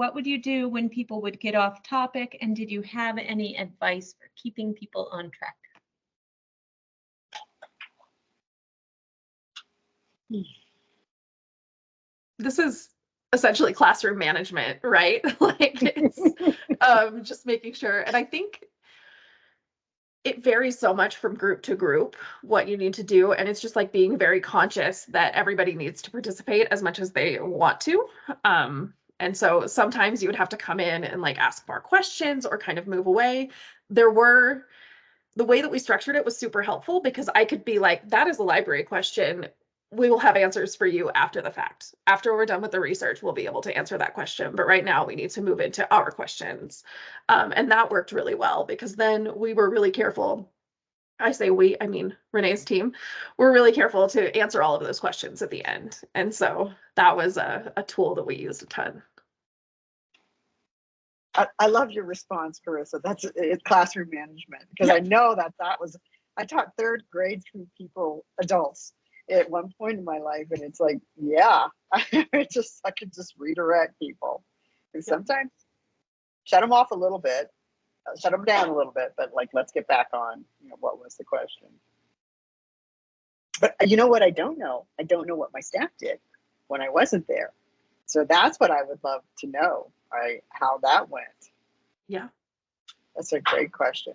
What would you do when people would get off topic? And did you have any advice for keeping people on track? This is essentially classroom management, right? Like it's just making sure. And I think it varies so much from group to group what you need to do. And it's just like being very conscious that everybody needs to participate as much as they want to. And so sometimes you would have to come in and like ask more questions or kind of move away. The way that we structured it was super helpful because I could be like, that is a library question. We will have answers for you after the fact. After we're done with the research, we'll be able to answer that question. But right now we need to move into our questions. And that worked really well because then we were really careful. I say we, I mean, Renee's team, we're really careful to answer all of those questions at the end. And so that was a tool that we used a ton. I love your response, Carissa. That's it's classroom management because Yeah. I know that was, I taught third grade through adults at one point in my life. And it's like, yeah, I could just redirect people. And sometimes shut them off a little bit, shut them down a little bit, but like, let's get back on, what was the question? But you know what I don't know? I don't know what my staff did when I wasn't there. So that's what I would love to know, how that went. Yeah. That's a great question.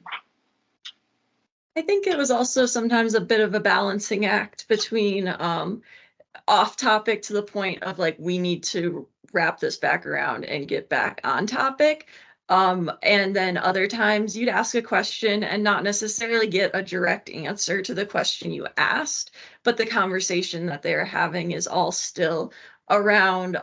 I think it was also sometimes a bit of a balancing act between off topic to the point of like, we need to wrap this back around and get back on topic. And then other times you'd ask a question and not necessarily get a direct answer to the question you asked, but the conversation that they're having is all still around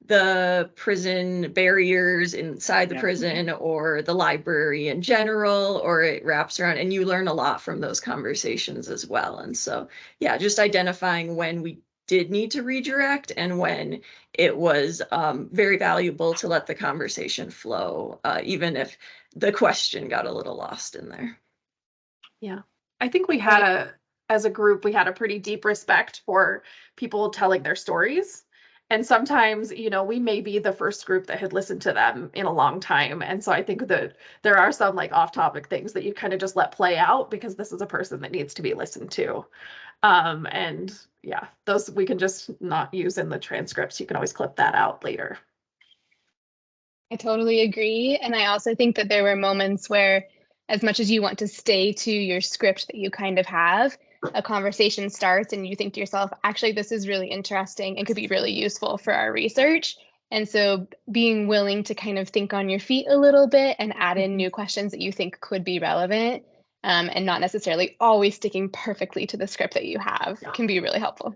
the prison barriers inside the prison or the library in general, or it wraps around, and you learn a lot from those conversations as well. And so, yeah, just identifying when we did need to redirect and when it was very valuable to let the conversation flow, even if the question got a little lost in there. Yeah, I think we had as a group, we had a pretty deep respect for people telling their stories. And sometimes, we may be the first group that had listened to them in a long time. And so I think that there are some like off topic things that you kind of just let play out because this is a person that needs to be listened to. And yeah, those we can just not use in the transcripts. You can always clip that out later. I totally agree. And I also think that there were moments where, as much as you want to stay to your script that you kind of have, a conversation starts and you think to yourself, actually, this is really interesting and could be really useful for our research. And so being willing to kind of think on your feet a little bit and add in new questions that you think could be relevant, and not necessarily always sticking perfectly to the script that you have, can be really helpful.